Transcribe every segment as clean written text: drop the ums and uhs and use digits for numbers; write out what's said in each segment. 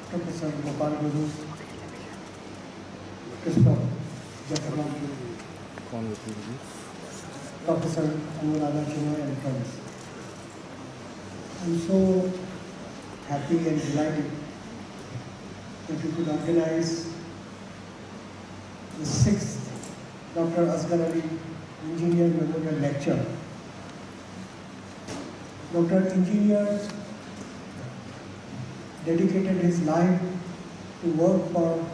Professor Gopal Guru, Christoph Jacobon, Professor Anuradha Chinoy and friends. I'm so happy and delighted that we could organize the 6th Dr. Asghar Engineer Memorial Lecture. Dr. Engineer dedicated his life to work for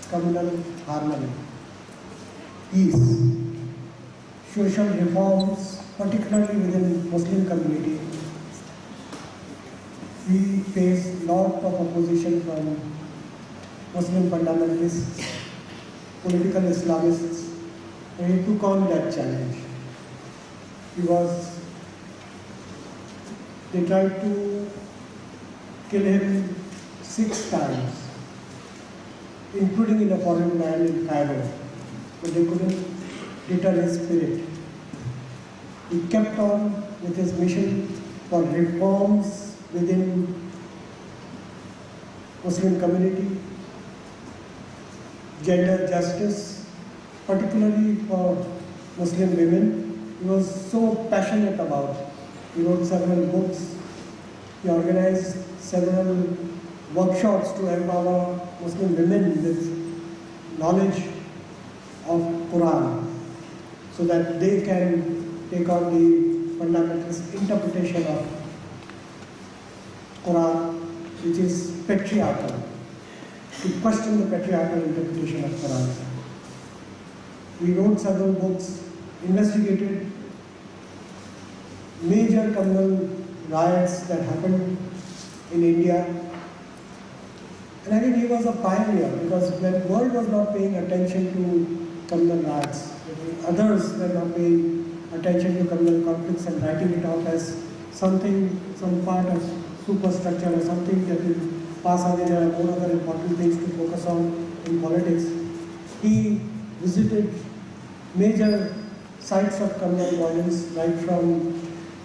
communal harmony, peace, social reforms, particularly within Muslim community. We face lot of opposition from Muslim fundamentalists, political Islamists, and he took on that challenge. They tried to kill him 6 times, including in a foreign land in Cairo, but they couldn't deter his spirit. He kept on with his mission for reforms within Muslim community, gender justice, particularly for Muslim women. He was so passionate about. He wrote several books. He organized several workshops to empower Muslim women with knowledge of Quran so that they can take on the fundamentalist interpretation of Quran, which is patriarchal, to question the patriarchal interpretation of Quran. We wrote several books, investigated major communal riots that happened in India. And I think he was a pioneer because when the world was not paying attention to communal riots, others were not paying attention to communal conflicts and writing it off as something, some part of superstructure or something that will pass away. There are more other important things to focus on in politics. He visited major sites of communal violence, right from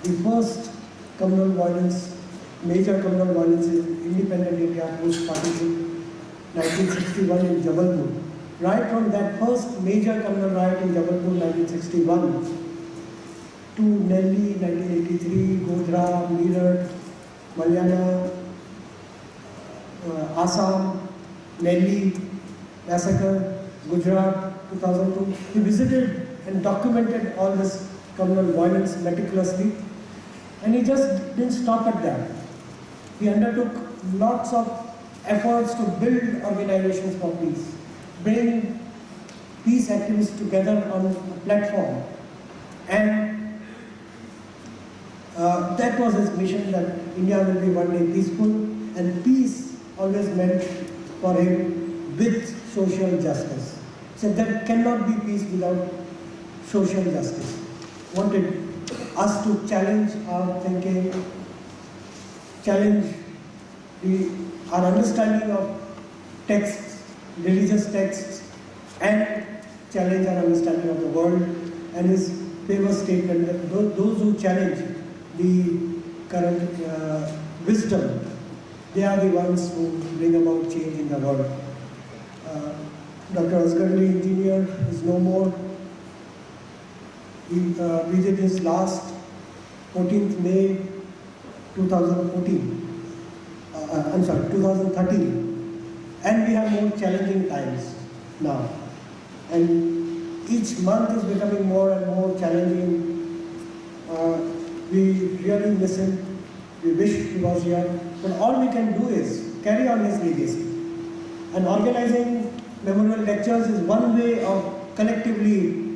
the first communal violence, major communal violence in independent India post-partition, 1961 in Jabalpur. Right from that first major communal riot in Jabalpur, 1961, to Delhi, 1983, Godhra, Meerut, Malyana, Assam, Delhi, massacre, Gujarat, 2002. He visited and documented all this communal violence meticulously. And he just didn't stop at that. He undertook lots of efforts to build organizations for peace, bring peace activists together on a platform. And that was his mission, that India will be one day peaceful, and peace always meant for him with social justice. So there cannot be peace without social justice. Wanted us to challenge our thinking, challenge our understanding of texts, religious texts, and challenge our understanding of the world. And his famous statement that those who challenge the current wisdom, they are the ones who bring about change in the world. Dr. Asghar Engineer is no more. We did his last 14th May 2014. 2013. And we have more challenging times now. And each month is becoming more and more challenging. We really miss him. We wish he was here. But all we can do is carry on his legacy. And organizing memorial lectures is one way of collectively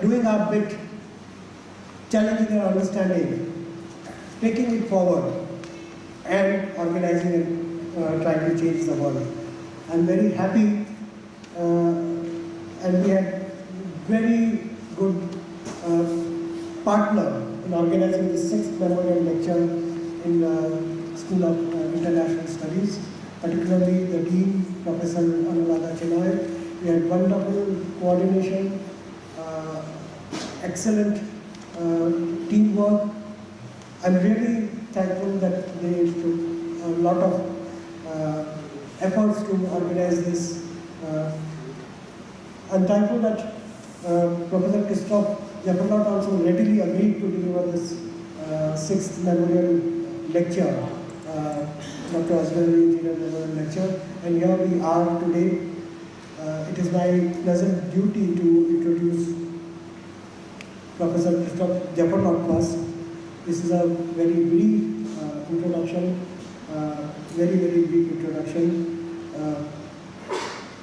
doing our bit, challenging our understanding, taking it forward, and organizing and trying to change the world. I'm very happy, and we had very good partner in organizing the 6th memorial lecture in School of International Studies, particularly the Dean, Professor Anuradha Chinoy. We had wonderful coordination, excellent teamwork. I'm really thankful that they took a lot of efforts to organize this. I'm thankful that Professor Christoph Jepperlot also readily agreed to deliver this sixth memorial lecture, Dr. Asghar Engineer Memorial Lecture, and here we are today. It is my pleasant duty to introduce Professor Christoph Jepperlot first. This is a very brief introduction, very brief introduction.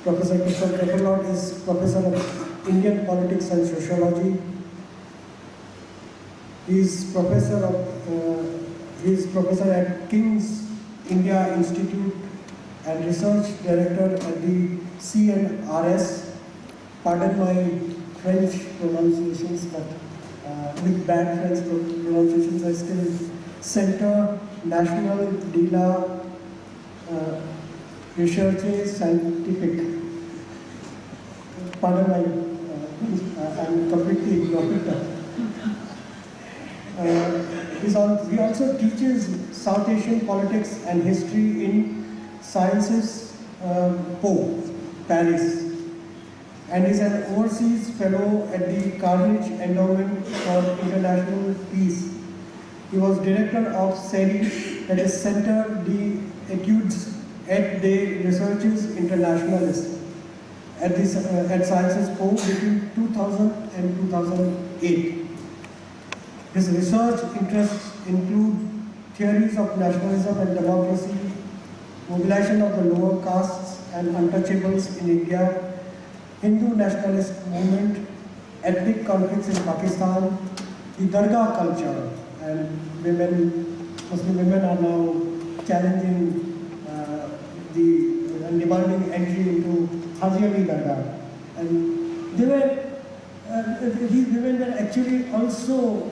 Professor Christoph Jepperlot is Professor of Indian Politics and Sociology. He is Professor at King's India Institute and Research Director at the CNRS. Pardon my French pronunciations, but with bad French pronunciations, I still Centre National de la Recherche Scientifique. Pardon my, I'm completely ignoring that. He also teaches South Asian politics and history in Sciences Po, Paris, and is an overseas fellow at the Carnegie Endowment for International Peace. He was director of CERI, that is Centre d'Etudes et de Recherches Internationales, at Sciences Po between 2000 and 2008. His research interests include theories of nationalism and democracy, mobilization of the lower castes and untouchables in India, Hindu nationalist movement, ethnic conflicts in Pakistan, the Dargah culture, and Muslim women are now challenging and demanding entry into Haji Ali Dargah. And these women were actually also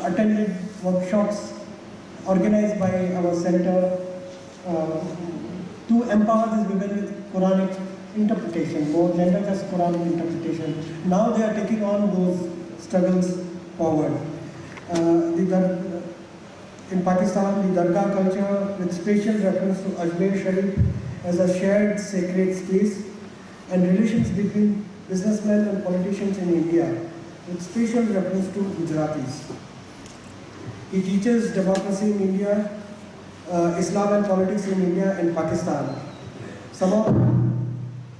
attended workshops organized by our center to empower these women with Quranic interpretation, more gender-just Quranic interpretation. Now they are taking on those struggles forward. In Pakistan, the Dargah culture, with special reference to Ajmer Sharif as a shared sacred space, and relations between businessmen and politicians in India, with special reference to Gujaratis. He teaches democracy in India, Islam and politics in India and Pakistan. Some of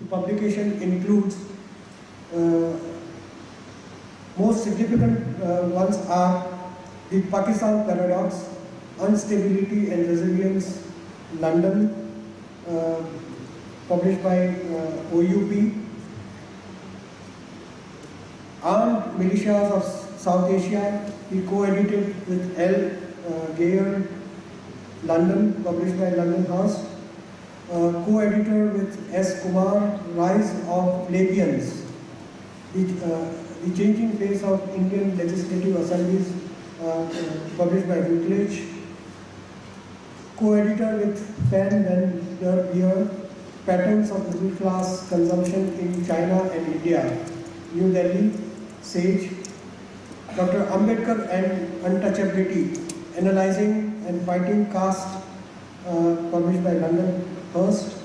the publication includes, most significant ones are the Pakistan Paradox, Instability and Resilience, London, published by OUP, Armed Militias of South Asia, he co-edited with L. Geyer, London, published by London House, co-editor with S. Kumar, Rise of Plebeians, the changing face of Indian legislative assemblies, published by Routledge, co-editor with Penn and Der Beer, Patterns of Middle Class Consumption in China and India, New Delhi, Sage, Dr. Ambedkar and Untouchability, Analyzing and Fighting Caste, published by London Hearst,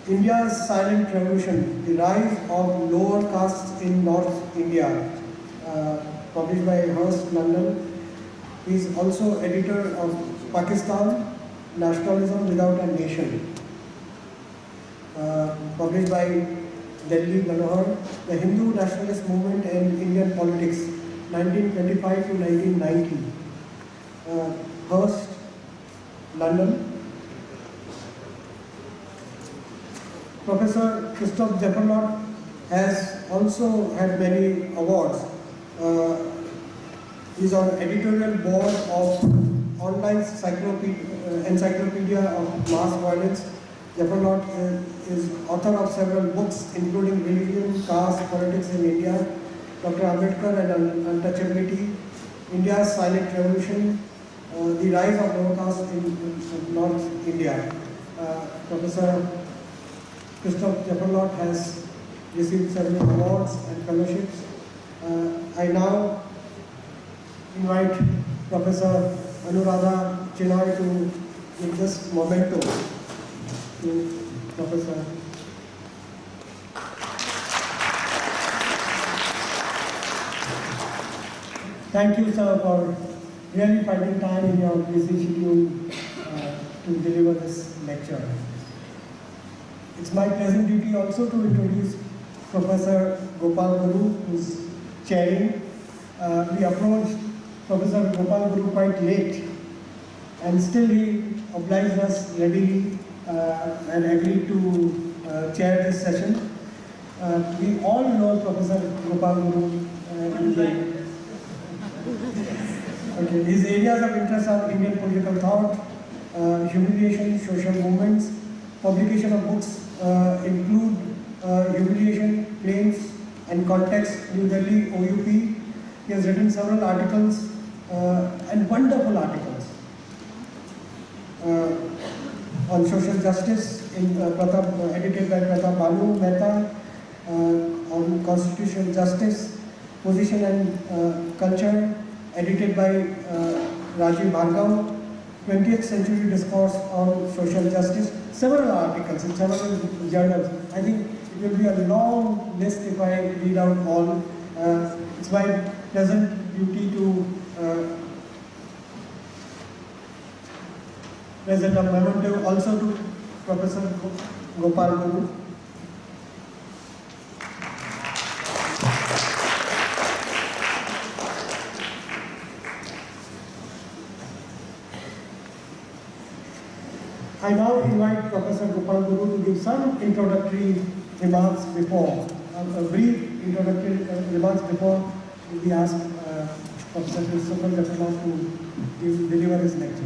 India's Silent Revolution, The Rise of Lower Castes in North India, published by Hearst, London. He is also editor of Pakistan, Nationalism Without a Nation, published by Delhi Manohar, The Hindu Nationalist Movement and Indian Politics, 1925 to 1990, Hearst, London. Professor Christoph Jepperlot has also had many awards. He is on editorial board of online encyclopedia of mass violence. Jepperlot is author of several books, including Religion, Caste, Politics in India, Dr. Ambedkar and Untouchability, India's Silent Revolution, The Rise of Lower Caste in North India. Professor Christoph Jepperlot has received several awards and fellowships. I now invite Professor Anuradha Chinoy to give this memento to Professor. Thank you, sir, for really finding time in your busy schedule to deliver this lecture. It's my pleasant duty also to introduce Professor Gopal Guru, who's chairing. We approached Professor Gopal Guru quite late, and still he obliged us readily and agreed to chair this session. We all know Professor Gopal Guru. Okay. His areas of interest are Indian political thought, humiliation, social movements. Publication of books include humiliation, claims, and context, New Delhi, OUP. He has written several articles and wonderful articles on social justice, edited by Pratap Balu Mehta, on constitutional justice, position and culture, edited by Rajiv Bhargav, 20th Century Discourse on Social Justice, several articles in several journals. I think it will be a long list if I read out all. It's my pleasant duty to present a memento also to Professor Gopal Guru. I now invite Professor Gopal Guru to give some introductory remarks before, brief introductory remarks before we ask Professor Christopher Jaffrelov to deliver his lecture.